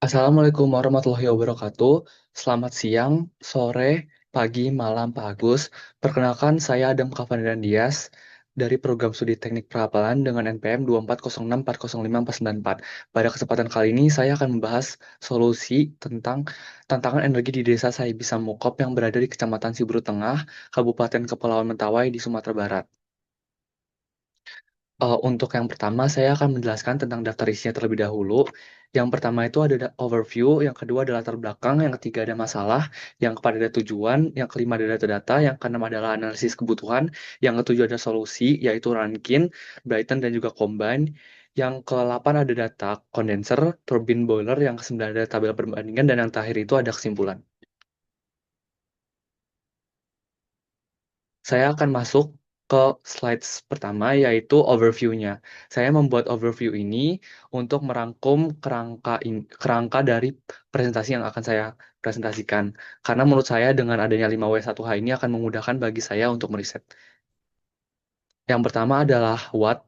Assalamualaikum warahmatullahi wabarakatuh. Selamat siang, sore, pagi, malam, Pak Agus. Perkenalkan, saya Adam Kavanidan Dias dari Program Studi Teknik Perapalan dengan NPM 2406405494. Pada kesempatan kali ini, saya akan membahas solusi tentang tantangan energi di Desa Saibisa Mukop yang berada di Kecamatan Siberut Tengah, Kabupaten Kepulauan Mentawai di Sumatera Barat. Untuk yang pertama, saya akan menjelaskan tentang daftar isinya terlebih dahulu. Yang pertama itu ada overview, yang kedua ada latar belakang, yang ketiga ada masalah, yang keempat ada tujuan, yang kelima ada data-data, yang keenam adalah analisis kebutuhan, yang ketujuh ada solusi, yaitu Rankin, Brighton, dan juga Combine. Yang ke-8 ada data kondenser, turbine boiler, yang ke-9 ada tabel perbandingan, dan yang terakhir itu ada kesimpulan. Saya akan masuk ke slides pertama, yaitu overview-nya. Saya membuat overview ini untuk merangkum kerangka dari presentasi yang akan saya presentasikan. Karena menurut saya dengan adanya 5W1H ini akan memudahkan bagi saya untuk meriset. Yang pertama adalah what.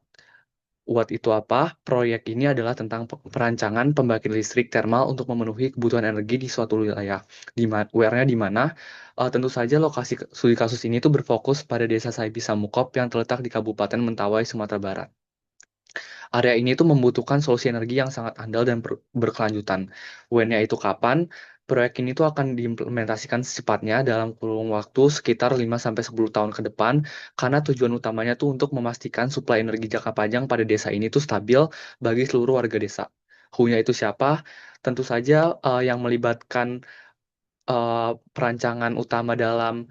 What itu apa? Proyek ini adalah tentang perancangan pembangkit listrik termal untuk memenuhi kebutuhan energi di suatu wilayah. Where-nya di mana? Tentu saja lokasi studi kasus ini tuh berfokus pada Desa Saibisa Mukop yang terletak di Kabupaten Mentawai, Sumatera Barat. Area ini tuh membutuhkan solusi energi yang sangat andal dan berkelanjutan. When-nya itu kapan? Proyek ini tuh akan diimplementasikan secepatnya dalam kurun waktu sekitar 5-10 tahun ke depan, karena tujuan utamanya tuh untuk memastikan suplai energi jangka panjang pada desa ini tuh stabil bagi seluruh warga desa. Who-nya itu siapa? Tentu saja yang melibatkan perancangan utama dalam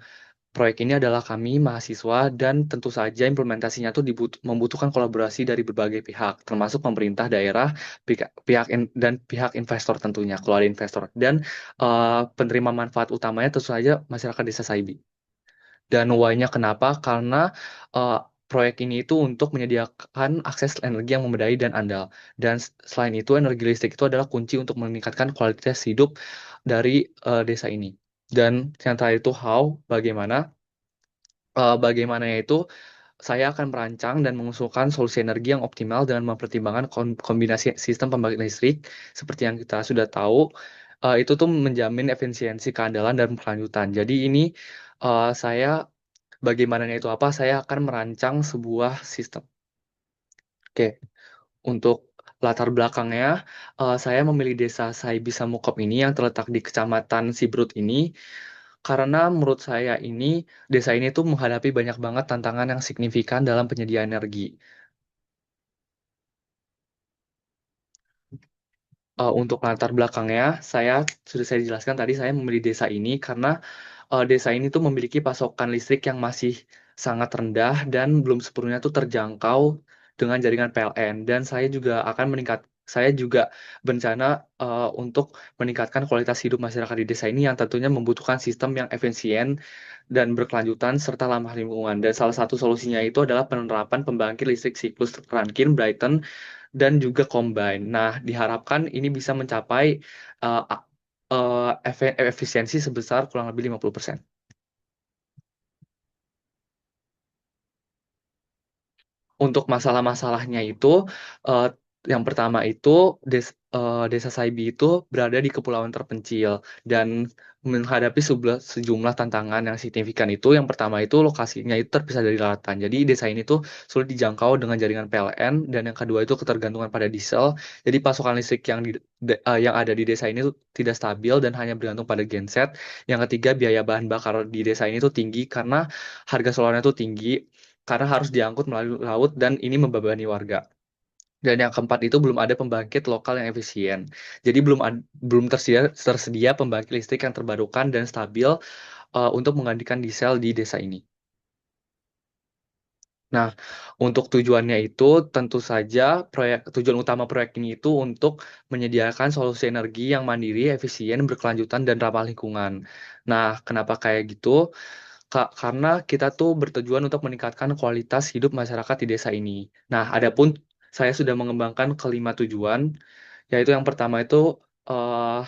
proyek ini adalah kami, mahasiswa, dan tentu saja implementasinya tuh membutuhkan kolaborasi dari berbagai pihak, termasuk pemerintah daerah, dan pihak investor tentunya, kalau ada investor. Dan penerima manfaat utamanya tentu saja masyarakat Desa Saibi. Dan why-nya kenapa? Karena uh, proyek ini itu untuk menyediakan akses energi yang memadai dan andal. Dan selain itu, energi listrik itu adalah kunci untuk meningkatkan kualitas hidup dari desa ini. Dan yang terakhir itu how, bagaimana. Bagaimananya itu, saya akan merancang dan mengusulkan solusi energi yang optimal dengan mempertimbangkan kombinasi sistem pembangkit listrik seperti yang kita sudah tahu. Itu tuh menjamin efisiensi, keandalan, dan kelanjutan. Jadi ini saya bagaimananya itu apa? Saya akan merancang sebuah sistem. Oke, untuk latar belakangnya, saya memilih desa Saibisa Mukop ini yang terletak di Kecamatan Siberut ini karena menurut saya ini desa ini tuh menghadapi banyak banget tantangan yang signifikan dalam penyediaan energi. Untuk latar belakangnya, sudah saya jelaskan tadi saya memilih desa ini karena desa ini tuh memiliki pasokan listrik yang masih sangat rendah dan belum sepenuhnya tuh terjangkau dengan jaringan PLN. Dan saya juga berencana untuk meningkatkan kualitas hidup masyarakat di desa ini yang tentunya membutuhkan sistem yang efisien dan berkelanjutan serta ramah lingkungan. Dan salah satu solusinya itu adalah penerapan pembangkit listrik siklus Rankine, Brighton, dan juga Combine. Nah, diharapkan ini bisa mencapai uh, efisiensi sebesar kurang lebih 50%. Untuk masalah-masalahnya itu, eh, yang pertama itu Desa Saibi itu berada di kepulauan terpencil dan menghadapi sejumlah tantangan yang signifikan itu. Yang pertama itu lokasinya itu terpisah dari lautan. Jadi desa ini tuh sulit dijangkau dengan jaringan PLN, dan yang kedua itu ketergantungan pada diesel. Jadi pasokan listrik yang ada di desa ini tuh tidak stabil dan hanya bergantung pada genset. Yang ketiga, biaya bahan bakar di desa ini tuh tinggi karena harga solarnya tuh tinggi karena harus diangkut melalui laut dan ini membebani warga. Dan yang keempat itu belum ada pembangkit lokal yang efisien. Jadi belum tersedia pembangkit listrik yang terbarukan dan stabil untuk menggantikan diesel di desa ini. Nah, untuk tujuannya itu tentu saja tujuan utama proyek ini itu untuk menyediakan solusi energi yang mandiri, efisien, berkelanjutan, dan ramah lingkungan. Nah, kenapa kayak gitu? Karena kita tuh bertujuan untuk meningkatkan kualitas hidup masyarakat di desa ini. Nah, adapun saya sudah mengembangkan kelima tujuan, yaitu yang pertama itu eh,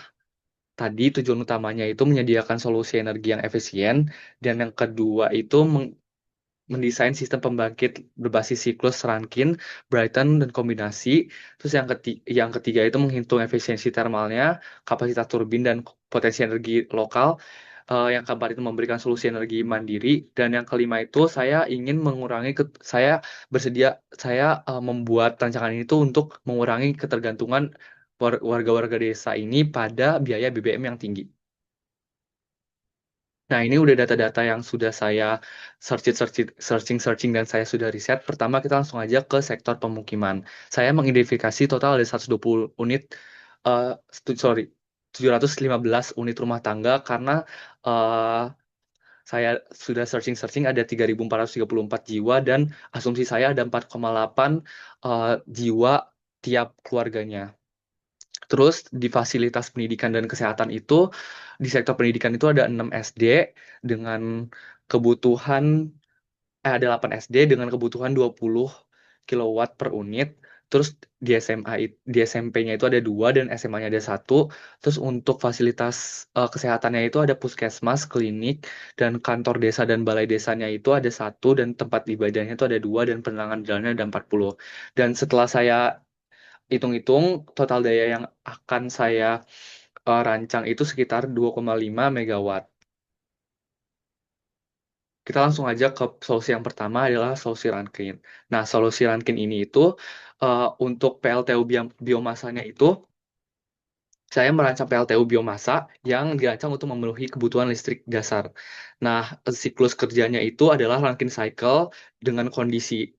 tadi tujuan utamanya itu menyediakan solusi energi yang efisien, dan yang kedua itu mendesain sistem pembangkit berbasis siklus Rankine, Brighton, dan kombinasi. Terus yang ketiga itu menghitung efisiensi termalnya, kapasitas turbin, dan potensi energi lokal. Yang keempat itu memberikan solusi energi mandiri. Dan yang kelima itu saya ingin mengurangi, saya membuat rancangan ini tuh untuk mengurangi ketergantungan warga-warga desa ini pada biaya BBM yang tinggi. Nah, ini udah data-data yang sudah saya searching dan saya sudah riset. Pertama, kita langsung aja ke sektor pemukiman. Saya mengidentifikasi total ada 120 unit, uh, sorry, 715 unit rumah tangga karena uh, saya sudah searching ada 3.434 jiwa dan asumsi saya ada 4,8 jiwa tiap keluarganya. Terus di fasilitas pendidikan dan kesehatan itu, di sektor pendidikan itu ada 6 SD dengan kebutuhan, ada 8 SD dengan kebutuhan 20 kilowatt per unit. Terus di SMP-nya itu ada 2 dan SMA-nya ada 1. Terus untuk fasilitas kesehatannya itu ada puskesmas, klinik, dan kantor desa dan balai desanya itu ada 1 dan tempat ibadahnya itu ada 2 dan penerangan jalannya ada 40. Dan setelah saya hitung-hitung total daya yang akan saya rancang itu sekitar 2,5 megawatt. Kita langsung aja ke solusi yang pertama adalah solusi Rankin. Nah, solusi Rankin ini itu untuk PLTU biomasanya itu saya merancang PLTU biomasa yang dirancang untuk memenuhi kebutuhan listrik dasar. Nah, siklus kerjanya itu adalah Rankine cycle dengan kondisi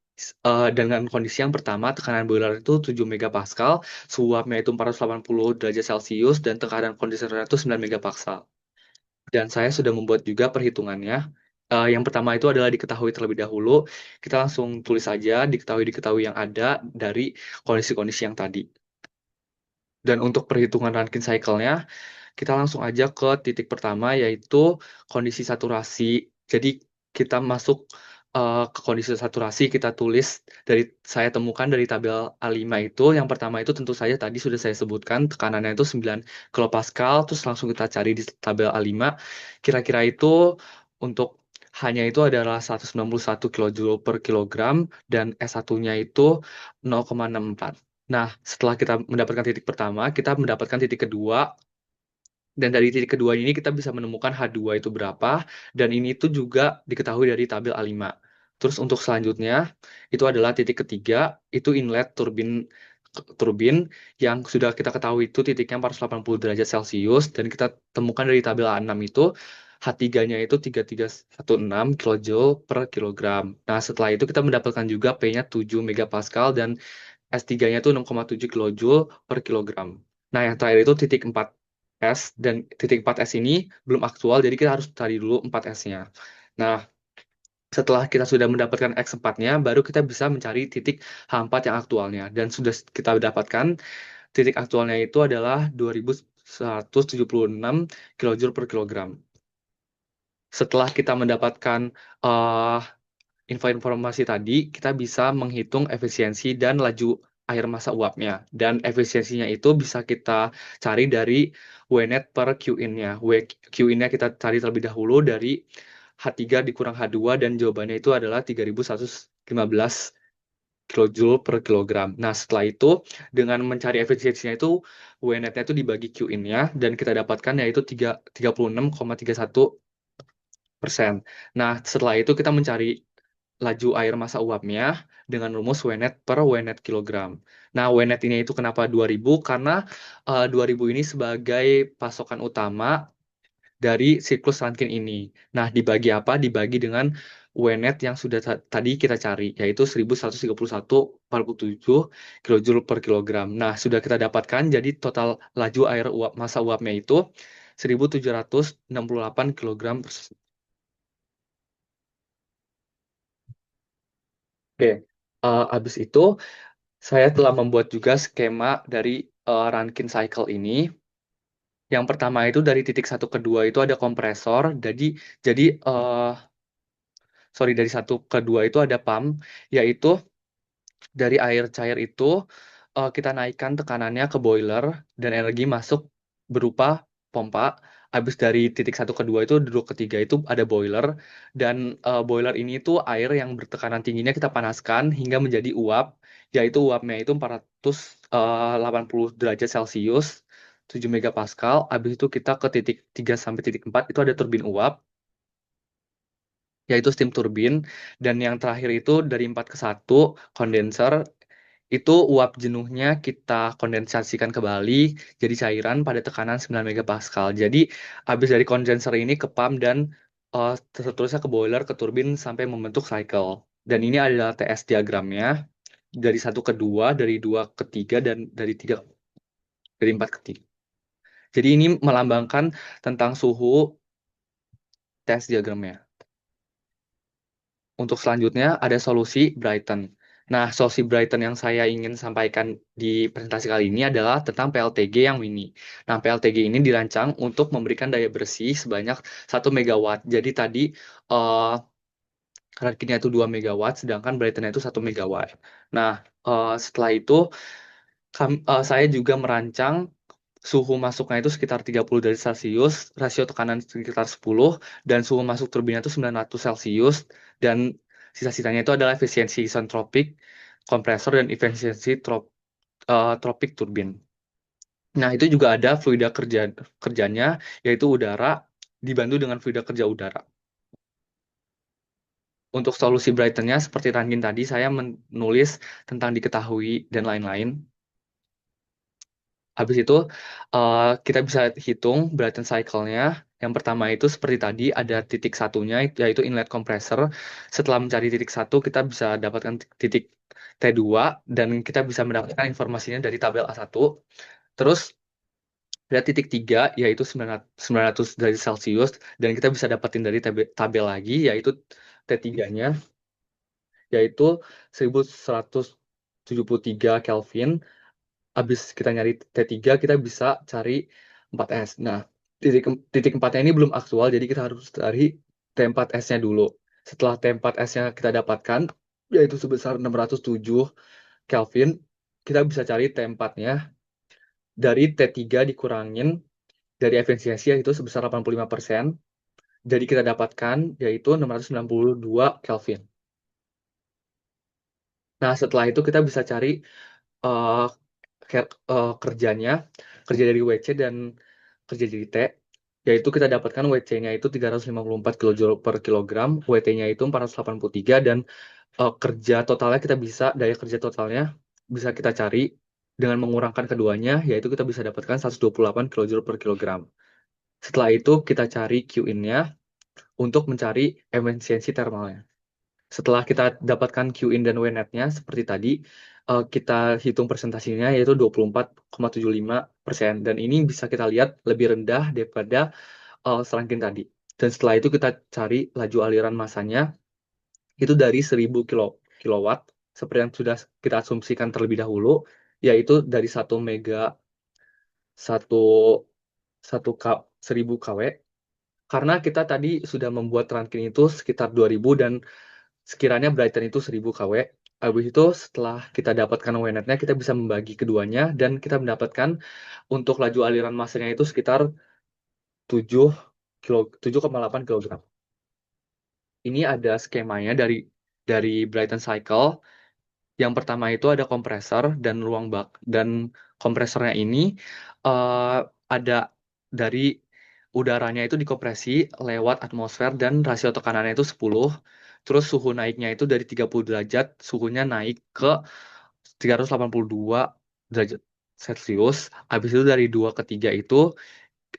yang pertama tekanan boiler itu 7 megapascal, suapnya itu 480 derajat Celcius dan tekanan kondensernya itu 9 megapascal. Dan saya sudah membuat juga perhitungannya. Yang pertama itu adalah diketahui terlebih dahulu. Kita langsung tulis saja diketahui yang ada dari kondisi-kondisi yang tadi. Dan untuk perhitungan Rankine cycle-nya, kita langsung aja ke titik pertama yaitu kondisi saturasi. Jadi kita masuk ke kondisi saturasi, kita tulis saya temukan dari tabel A5 itu. Yang pertama itu tentu saja tadi sudah saya sebutkan tekanannya itu 9 kilopascal. Terus langsung kita cari di tabel A5. Kira-kira itu untuk hanya itu adalah 191 kilojoule per kilogram dan S1-nya itu 0,64. Nah, setelah kita mendapatkan titik pertama, kita mendapatkan titik kedua. Dan dari titik kedua ini kita bisa menemukan H2 itu berapa. Dan ini tuh juga diketahui dari tabel A5. Terus untuk selanjutnya, itu adalah titik ketiga, itu inlet turbin yang sudah kita ketahui itu titiknya 480 derajat Celcius. Dan kita temukan dari tabel A6 itu, H3-nya itu 3316 kilojoule per kilogram. Nah, setelah itu kita mendapatkan juga P-nya 7 megapascal dan S3-nya itu 6,7 kilojoule per kilogram. Nah, yang terakhir itu titik 4S, dan titik 4S ini belum aktual, jadi kita harus cari dulu 4S-nya. Nah, setelah kita sudah mendapatkan X4-nya, baru kita bisa mencari titik H4 yang aktualnya. Dan sudah kita dapatkan, titik aktualnya itu adalah 2176 kilojoule per kilogram. Setelah kita mendapatkan uh, informasi tadi, kita bisa menghitung efisiensi dan laju air massa uapnya. Dan efisiensinya itu bisa kita cari dari Wnet per Qin-nya. Qin-nya kita cari terlebih dahulu dari H3 dikurang H2 dan jawabannya itu adalah 3115 kilojoule per kilogram. Nah, setelah itu dengan mencari efisiensinya itu Wnet-nya itu dibagi Qin-nya dan kita dapatkan yaitu 36,31%. Nah, setelah itu kita mencari laju air massa uapnya dengan rumus Wnet per Wnet kilogram. Nah, Wnet ini itu kenapa 2000? Karena 2000 ini sebagai pasokan utama dari siklus Rankine ini. Nah, dibagi apa? Dibagi dengan Wnet yang sudah tadi kita cari, yaitu 1131,47 kilojoule per kilogram. Nah, sudah kita dapatkan, jadi total laju air massa uapnya itu 1768 kilogram per. Oke, habis itu saya telah membuat juga skema dari Rankine cycle ini. Yang pertama itu dari titik satu ke dua itu ada kompresor. Jadi sorry, dari satu ke dua itu ada pump, yaitu dari air cair itu kita naikkan tekanannya ke boiler dan energi masuk berupa pompa. Habis dari titik satu ke 2 itu, duduk ketiga itu ada boiler, dan boiler ini itu air yang bertekanan tingginya kita panaskan hingga menjadi uap, yaitu uapnya itu 480 derajat Celcius, 7 megapascal. Habis itu kita ke titik 3 sampai titik 4 itu ada turbin uap, yaitu steam turbine. Dan yang terakhir itu dari 4 ke 1 kondenser, itu uap jenuhnya kita kondensasikan kembali jadi cairan pada tekanan 9 megapascal. Jadi habis dari kondenser ini ke pump dan seterusnya ke boiler, ke turbin sampai membentuk cycle. Dan ini adalah TS diagramnya dari satu ke dua, dari dua ke tiga, dan dari tiga dari empat ke tiga. Jadi ini melambangkan tentang suhu TS diagramnya. Untuk selanjutnya ada solusi Brighton. Nah, solusi Brighton yang saya ingin sampaikan di presentasi kali ini adalah tentang PLTG yang mini. Nah, PLTG ini dirancang untuk memberikan daya bersih sebanyak 1 megawatt. Jadi tadi eh Rankine itu 2 megawatt, sedangkan Brighton itu 1 megawatt. Nah, setelah itu saya juga merancang suhu masuknya itu sekitar 30 derajat Celcius, rasio tekanan sekitar 10, dan suhu masuk turbinnya itu 900 Celcius, dan sisa-sisanya itu adalah efisiensi isentropik kompresor dan efisiensi tropik turbin. Nah, itu juga ada fluida kerjanya, yaitu udara, dibantu dengan fluida kerja udara. Untuk solusi Brighton-nya, seperti Rangin tadi, saya menulis tentang diketahui dan lain-lain. Habis itu kita bisa hitung Brayton cycle-nya. Yang pertama itu seperti tadi ada titik satunya yaitu inlet kompresor. Setelah mencari titik satu kita bisa dapatkan titik T2 dan kita bisa mendapatkan informasinya dari tabel A1. Terus ada titik 3 yaitu 900 derajat Celcius dan kita bisa dapatin dari tabel lagi yaitu T3-nya yaitu 1173 Kelvin. Habis kita nyari T3, kita bisa cari 4S. Nah, titik, titik 4-nya ini belum aktual, jadi kita harus cari T4S-nya dulu. Setelah T4S-nya kita dapatkan, yaitu sebesar 607 Kelvin, kita bisa cari T4-nya dari T3 dikurangin dari efisiensi yaitu sebesar 85%. Jadi kita dapatkan yaitu 692 Kelvin. Nah, setelah itu kita bisa cari uh, kerjanya, kerja dari WC dan kerja dari T, yaitu kita dapatkan WC-nya itu 354 kilojoule per kilogram, WT-nya itu 483, dan kerja totalnya kita bisa, daya kerja totalnya bisa kita cari dengan mengurangkan keduanya, yaitu kita bisa dapatkan 128 kilojoule per kilogram. Setelah itu kita cari Q-in-nya untuk mencari efisiensi termalnya. Setelah kita dapatkan Q-in dan W-net-nya seperti tadi, kita hitung presentasinya yaitu 24,75%. Dan ini bisa kita lihat lebih rendah daripada serangkin tadi. Dan setelah itu kita cari laju aliran masanya, itu dari 1000 kilowatt, seperti yang sudah kita asumsikan terlebih dahulu, yaitu dari 1 mega, 1, 1 K, 1000 kW. Karena kita tadi sudah membuat rangkin itu sekitar 2000 dan sekiranya Brighton itu 1000 kW. Habis itu setelah kita dapatkan WNet-nya, kita bisa membagi keduanya dan kita mendapatkan untuk laju aliran masanya itu sekitar 7 7,8 kg. Ini ada skemanya dari Brighton Cycle. Yang pertama itu ada kompresor dan ruang bak, dan kompresornya ini eh, ada dari udaranya itu dikompresi lewat atmosfer dan rasio tekanannya itu 10. Terus suhu naiknya itu dari 30 derajat, suhunya naik ke 382 derajat Celcius. Habis itu dari 2 ke 3 itu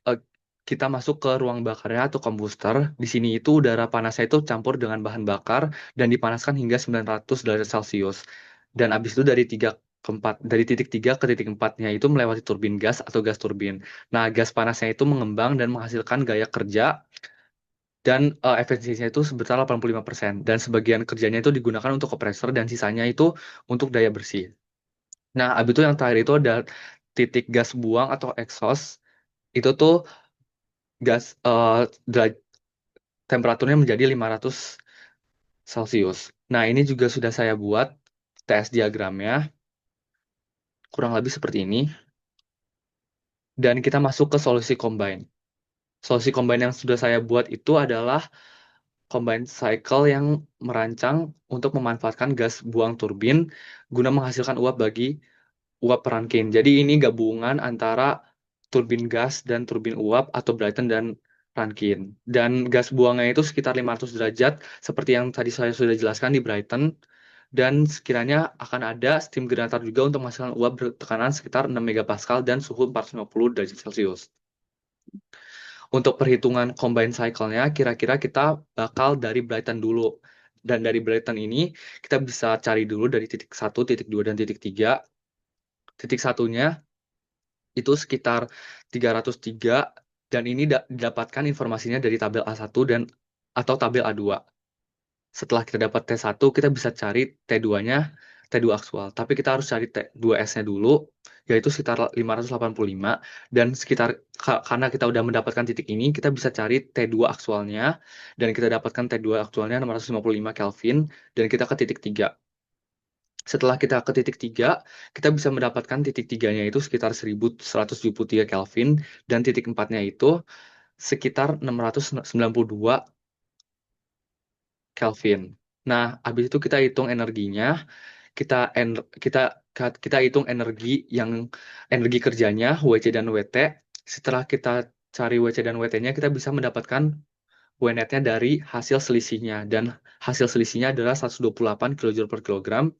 eh, kita masuk ke ruang bakarnya atau kombuster. Di sini itu udara panasnya itu campur dengan bahan bakar dan dipanaskan hingga 900 derajat Celcius. Dan habis itu dari dari titik 3 ke titik 4-nya itu melewati turbin gas atau gas turbin. Nah, gas panasnya itu mengembang dan menghasilkan gaya kerja dan efisiensinya itu sebesar 85%. Dan sebagian kerjanya itu digunakan untuk kompresor dan sisanya itu untuk daya bersih. Nah, habis itu yang terakhir itu ada titik gas buang atau exhaust. Itu tuh gas temperaturnya menjadi 500 Celcius. Nah, ini juga sudah saya buat TS diagramnya, kurang lebih seperti ini. Dan kita masuk ke solusi combine. Solusi combine yang sudah saya buat itu adalah combine cycle yang merancang untuk memanfaatkan gas buang turbin guna menghasilkan uap bagi uap Rankine. Jadi ini gabungan antara turbin gas dan turbin uap atau Brayton dan Rankine. Dan gas buangnya itu sekitar 500 derajat seperti yang tadi saya sudah jelaskan di Brayton. Dan sekiranya akan ada steam generator juga untuk menghasilkan uap bertekanan sekitar 6 megapascal dan suhu 450 derajat Celcius. Untuk perhitungan combine cycle-nya, kira-kira kita bakal dari Brighton dulu. Dan dari Brighton ini, kita bisa cari dulu dari titik 1, titik 2, dan titik 3. Titik satunya itu sekitar 303, dan ini didapatkan informasinya dari tabel A1 dan atau tabel A2. Setelah kita dapat T1, kita bisa cari T2-nya, T2 aktual. Tapi kita harus cari T2S-nya dulu, yaitu sekitar 585. Dan sekitar, karena kita udah mendapatkan titik ini, kita bisa cari T2 aktualnya. Dan kita dapatkan T2 aktualnya 655 Kelvin, dan kita ke titik 3. Setelah kita ke titik 3, kita bisa mendapatkan titik 3-nya itu sekitar 1173 Kelvin, dan titik 4-nya itu sekitar 692 Kelvin. Nah, habis itu kita hitung energinya, kita kita kita hitung energi kerjanya WC dan WT. Setelah kita cari WC dan WT-nya, kita bisa mendapatkan WNET-nya dari hasil selisihnya, dan hasil selisihnya adalah 128 kJ per kilogram.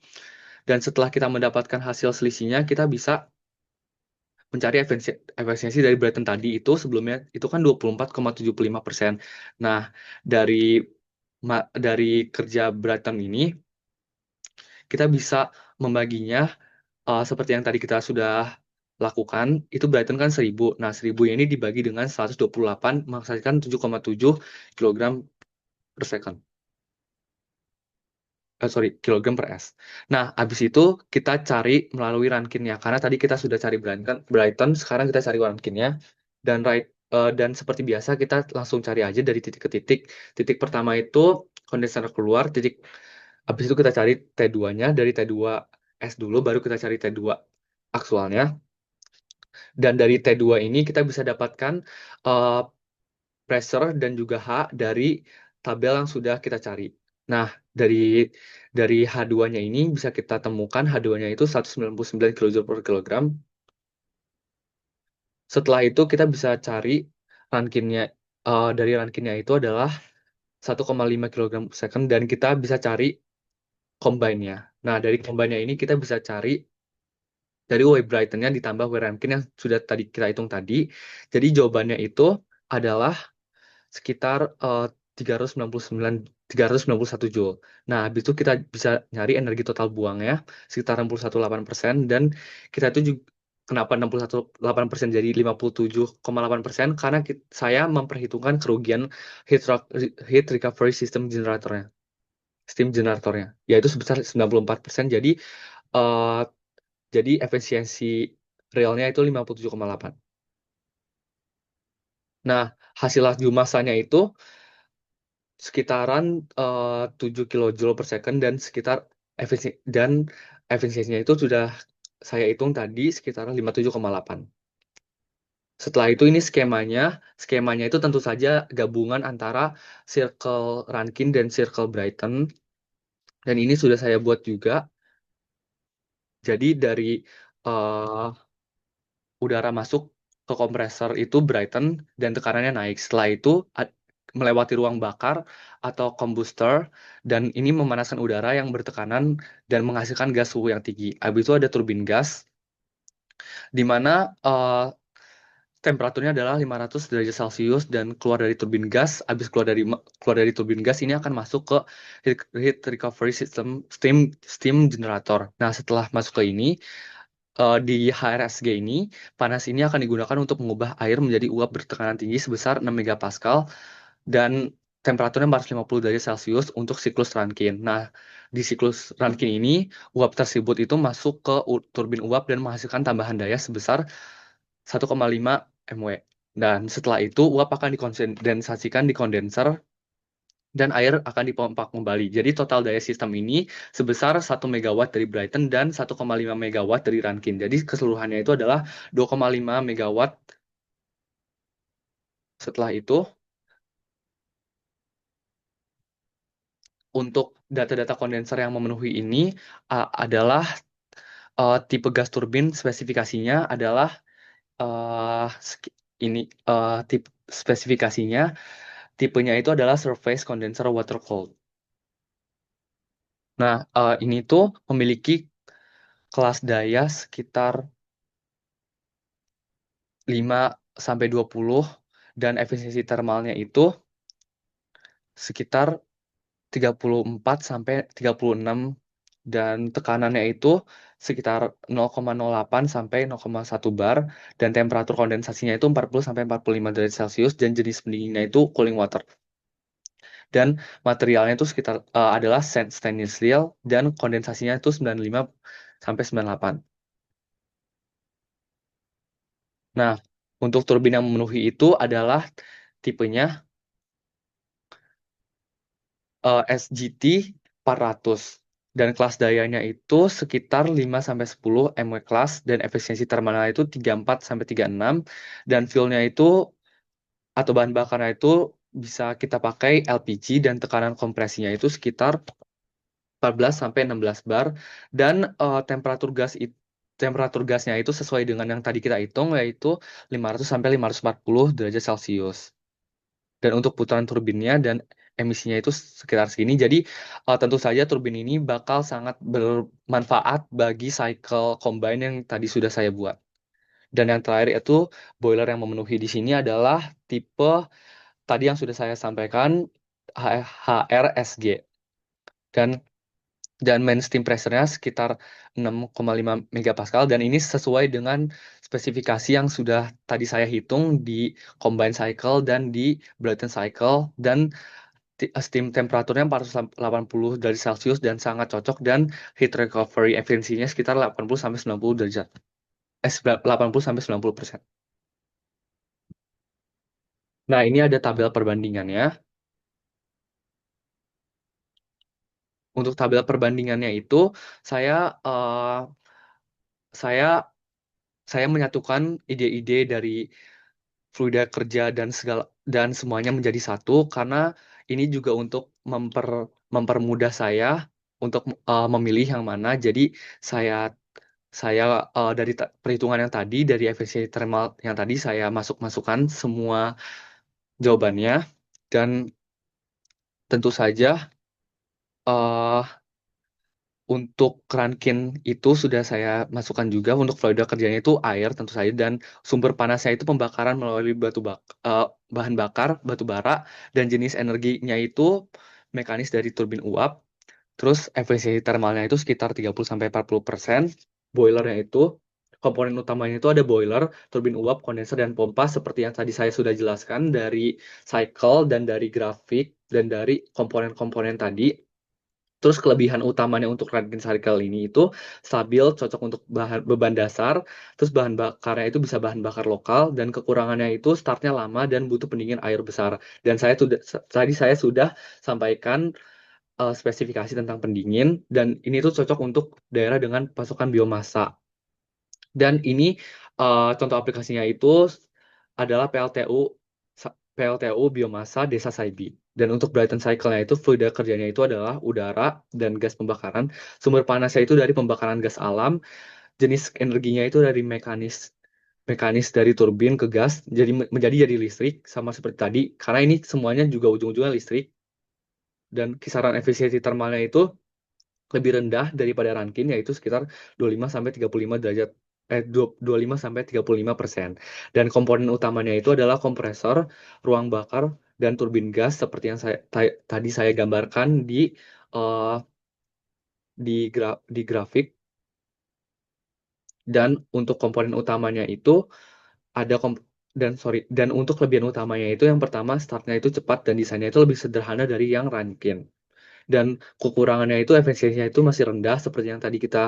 Dan setelah kita mendapatkan hasil selisihnya, kita bisa mencari efisiensi dari Brighton tadi. Itu sebelumnya itu kan 24,75%. Nah, dari dari kerja Brighton ini kita bisa membaginya seperti yang tadi kita sudah lakukan. Itu Brighton kan 1000. Nah, 1000 ini dibagi dengan 128 menghasilkan 7,7 kilogram per second. Sorry, kilogram per S. Nah, habis itu kita cari melalui Rankine-nya. Karena tadi kita sudah cari Brighton, sekarang kita cari Rankine-nya. Dan seperti biasa, kita langsung cari aja dari titik ke titik. Titik pertama itu kondenser keluar, habis itu kita cari T2-nya, dari T2S dulu, baru kita cari T2 aktualnya. Dan dari T2 ini kita bisa dapatkan uh, pressure dan juga H dari tabel yang sudah kita cari. Nah, dari H2-nya ini bisa kita temukan H2-nya itu 199 kJ per kilogram. Setelah itu kita bisa cari Rankine-nya. Dari Rankine-nya itu adalah 1,5 kilogram per second, dan kita bisa cari combine-nya. Nah, dari combine-nya ini kita bisa cari dari W Brighton-nya ditambah W Rankine yang sudah tadi kita hitung tadi. Jadi jawabannya itu adalah sekitar 391 Joule. Nah, habis itu kita bisa nyari energi total buangnya sekitar 61,8%, dan kita itu juga kenapa 61,8% jadi 57,8%, karena saya memperhitungkan kerugian heat recovery system generatornya, steam generatornya, yaitu sebesar 94%. Eh, jadi efisiensi realnya itu 57,8. Nah, hasil laju masanya itu sekitaran 7 kilojoule per second, dan dan efisiensinya itu sudah saya hitung tadi sekitar 57,8. Setelah itu ini skemanya itu tentu saja gabungan antara circle Rankine dan circle Brighton, dan ini sudah saya buat juga. Jadi dari uh, udara masuk ke kompresor itu Brighton dan tekanannya naik. Setelah itu melewati ruang bakar atau combustor, dan ini memanaskan udara yang bertekanan dan menghasilkan gas suhu yang tinggi. Habis itu ada turbin gas di mana temperaturnya adalah 500 derajat Celcius, dan keluar dari turbin gas. Habis keluar dari turbin gas ini akan masuk ke heat recovery system, steam generator. Nah, setelah masuk ke ini, di HRSG ini, panas ini akan digunakan untuk mengubah air menjadi uap bertekanan tinggi sebesar 6 megapascal, dan temperaturnya 450 derajat Celcius untuk siklus Rankine. Nah, di siklus Rankine ini, uap tersebut itu masuk ke turbin uap dan menghasilkan tambahan daya sebesar 1,5 MW. Dan setelah itu, uap akan dikondensasikan di kondenser, dan air akan dipompa kembali. Jadi total daya sistem ini sebesar 1 megawatt dari Brighton dan 1,5 megawatt dari Rankine. Jadi keseluruhannya itu adalah 2,5 megawatt Setelah itu, untuk data-data kondenser yang memenuhi ini adalah tipe gas turbin spesifikasinya adalah eh, ski- ini tip spesifikasinya tipenya itu adalah surface condenser water cooled. Nah, ini tuh memiliki kelas daya sekitar 5 sampai 20 dan efisiensi termalnya itu sekitar 34 sampai 36 dan tekanannya itu sekitar 0,08 sampai 0,1 bar dan temperatur kondensasinya itu 40 sampai 45 derajat Celcius dan jenis pendinginnya itu cooling water. Dan materialnya itu sekitar adalah stainless steel dan kondensasinya itu 95 sampai 98. Nah, untuk turbin yang memenuhi itu adalah tipenya SGT 400 dan kelas dayanya itu sekitar 5 sampai 10 mW kelas dan efisiensi termalnya itu 34 sampai 36 dan fuelnya itu atau bahan bakarnya itu bisa kita pakai LPG dan tekanan kompresinya itu sekitar 14 sampai 16 bar dan temperatur gasnya itu sesuai dengan yang tadi kita hitung yaitu 500 sampai 540 derajat Celcius. Dan untuk putaran turbinnya dan emisinya itu sekitar segini. Jadi tentu saja turbin ini bakal sangat bermanfaat bagi cycle combine yang tadi sudah saya buat. Dan yang terakhir itu boiler yang memenuhi di sini adalah tipe tadi yang sudah saya sampaikan HRSG dan main steam pressure-nya sekitar 6,5 megapascal dan ini sesuai dengan spesifikasi yang sudah tadi saya hitung di combine cycle dan di Brayton cycle dan steam temperaturnya 480 derajat Celcius dan sangat cocok dan heat recovery efisiensinya sekitar 80 sampai 90 derajat. 80 sampai 90%. Nah, ini ada tabel perbandingannya. Untuk tabel perbandingannya itu saya eh, saya saya menyatukan ide-ide dari fluida kerja dan segala dan semuanya menjadi satu karena ini juga untuk mempermudah saya untuk memilih yang mana. Jadi saya saya dari perhitungan yang tadi dari efisiensi thermal yang tadi saya masukkan semua jawabannya dan tentu saja eh, untuk Rankin itu sudah saya masukkan juga untuk fluida kerjanya itu air tentu saja dan sumber panasnya itu pembakaran melalui bahan bakar batu bara dan jenis energinya itu mekanis dari turbin uap. Terus efisiensi termalnya itu sekitar 30 sampai 40%. Boilernya itu komponen utamanya itu ada boiler, turbin uap, kondenser dan pompa seperti yang tadi saya sudah jelaskan dari cycle dan dari grafik dan dari komponen-komponen tadi. Terus kelebihan utamanya untuk Rankine Cycle ini itu stabil, cocok untuk beban dasar. Terus bahan bakarnya itu bisa bahan bakar lokal dan kekurangannya itu startnya lama dan butuh pendingin air besar. Dan tadi saya sudah sampaikan spesifikasi tentang pendingin dan ini tuh cocok untuk daerah dengan pasokan biomasa. Dan ini contoh aplikasinya itu adalah PLTU biomasa Desa Saibi. Dan untuk Brighton Cycle-nya itu fluida kerjanya itu adalah udara dan gas pembakaran. Sumber panasnya itu dari pembakaran gas alam. Jenis energinya itu dari mekanis mekanis dari turbin ke gas jadi listrik sama seperti tadi. Karena ini semuanya juga ujung-ujungnya listrik dan kisaran efisiensi termalnya itu lebih rendah daripada Rankin yaitu sekitar 25 sampai 35 derajat 25 sampai 35%. Dan komponen utamanya itu adalah kompresor, ruang bakar dan turbin gas seperti yang tadi saya gambarkan eh, di grafik dan untuk komponen utamanya itu ada dan untuk kelebihan utamanya itu yang pertama startnya itu cepat dan desainnya itu lebih sederhana dari yang Rankin. Dan kekurangannya itu efisiensinya itu masih rendah seperti yang tadi kita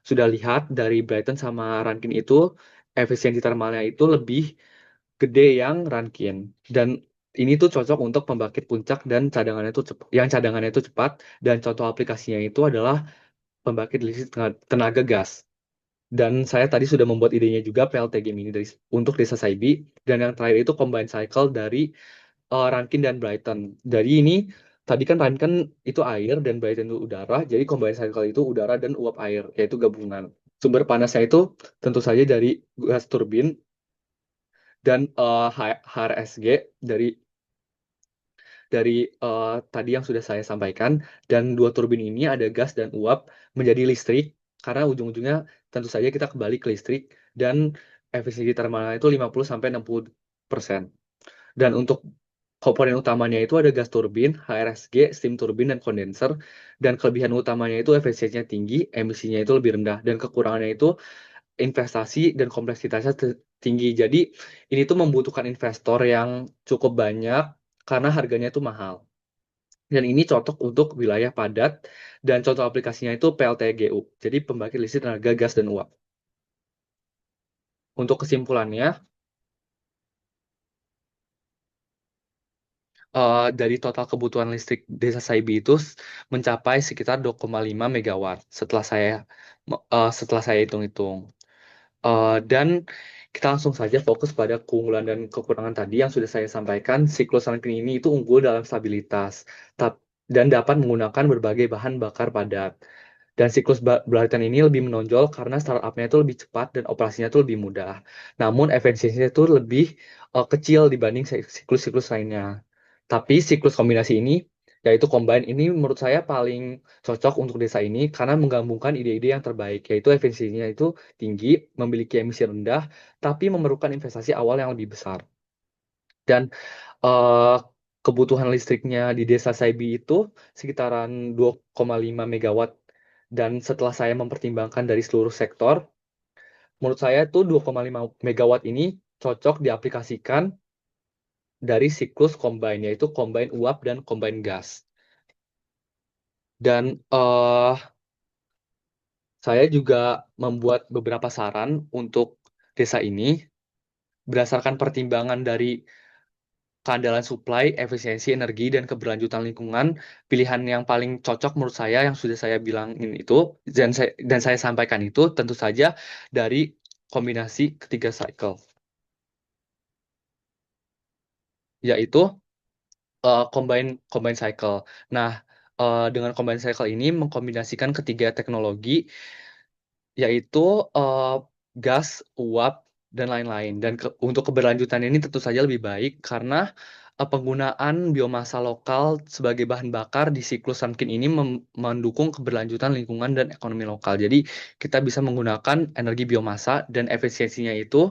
sudah lihat dari Brighton sama Rankin itu efisiensi termalnya itu lebih gede yang Rankin dan ini tuh cocok untuk pembangkit puncak dan cadangannya itu cepat dan contoh aplikasinya itu adalah pembangkit listrik tenaga gas. Dan saya tadi sudah membuat idenya juga PLTG mini untuk Desa Saibi. Dan yang terakhir itu combine cycle dari Rankin dan Brighton. Dari ini tadi kan Rankin itu air dan Brighton itu udara. Jadi combine cycle itu udara dan uap air, yaitu gabungan. Sumber panasnya itu tentu saja dari gas turbin dan HRSG dari tadi yang sudah saya sampaikan. Dan dua turbin ini ada gas dan uap menjadi listrik, karena ujung-ujungnya tentu saja kita kembali ke listrik, dan efisiensi termalnya itu 50-60%. Dan untuk komponen utamanya itu ada gas turbin, HRSG, steam turbin, dan kondenser. Dan kelebihan utamanya itu efisiensinya tinggi, emisinya itu lebih rendah. Dan kekurangannya itu investasi dan kompleksitasnya tinggi. Jadi ini tuh membutuhkan investor yang cukup banyak karena harganya itu mahal. Dan ini cocok untuk wilayah padat, dan contoh aplikasinya itu PLTGU. Jadi pembangkit listrik tenaga gas dan uap. Untuk kesimpulannya, dari total kebutuhan listrik Desa Saibi itu mencapai sekitar 2,5 megawatt setelah saya hitung-hitung. Dan kita langsung saja fokus pada keunggulan dan kekurangan tadi yang sudah saya sampaikan. Siklus Rankine ini itu unggul dalam stabilitas dan dapat menggunakan berbagai bahan bakar padat. Dan siklus Brighton ini lebih menonjol karena startupnya itu lebih cepat dan operasinya itu lebih mudah. Namun efisiensinya itu lebih kecil dibanding siklus-siklus lainnya. Tapi siklus kombinasi ini, yaitu combine ini, menurut saya paling cocok untuk desa ini karena menggabungkan ide-ide yang terbaik, yaitu efisiensinya itu tinggi, memiliki emisi rendah, tapi memerlukan investasi awal yang lebih besar. Dan eh, kebutuhan listriknya di desa Saibi itu sekitaran 2,5 megawatt. Dan setelah saya mempertimbangkan dari seluruh sektor, menurut saya tuh 2,5 megawatt ini cocok diaplikasikan dari siklus combine, yaitu combine uap dan combine gas. Dan saya juga membuat beberapa saran untuk desa ini berdasarkan pertimbangan dari keandalan supply, efisiensi energi, dan keberlanjutan lingkungan. Pilihan yang paling cocok menurut saya yang sudah saya bilangin itu, dan saya sampaikan itu tentu saja dari kombinasi ketiga cycle, yaitu combine combine cycle. Nah, dengan combine cycle ini mengkombinasikan ketiga teknologi, yaitu eh, gas, uap, dan lain-lain. Dan untuk keberlanjutan ini tentu saja lebih baik karena penggunaan biomasa lokal sebagai bahan bakar di siklus Samkin ini mendukung keberlanjutan lingkungan dan ekonomi lokal. Jadi kita bisa menggunakan energi biomasa, dan efisiensinya itu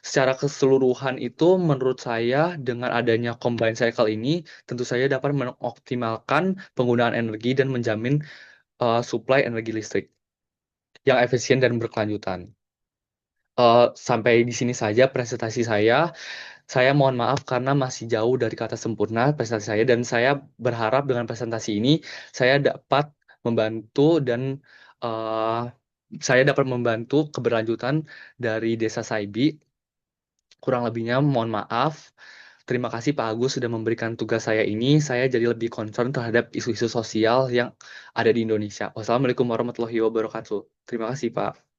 secara keseluruhan itu menurut saya dengan adanya combine cycle ini tentu saja dapat mengoptimalkan penggunaan energi dan menjamin supply energi listrik yang efisien dan berkelanjutan. Sampai di sini saja presentasi saya. Saya mohon maaf karena masih jauh dari kata sempurna presentasi saya, dan saya berharap dengan presentasi ini saya dapat membantu dan eh, saya dapat membantu keberlanjutan dari Desa Saibi. Kurang lebihnya mohon maaf. Terima kasih Pak Agus sudah memberikan tugas saya ini. Saya jadi lebih concern terhadap isu-isu sosial yang ada di Indonesia. Wassalamualaikum warahmatullahi wabarakatuh. Terima kasih Pak.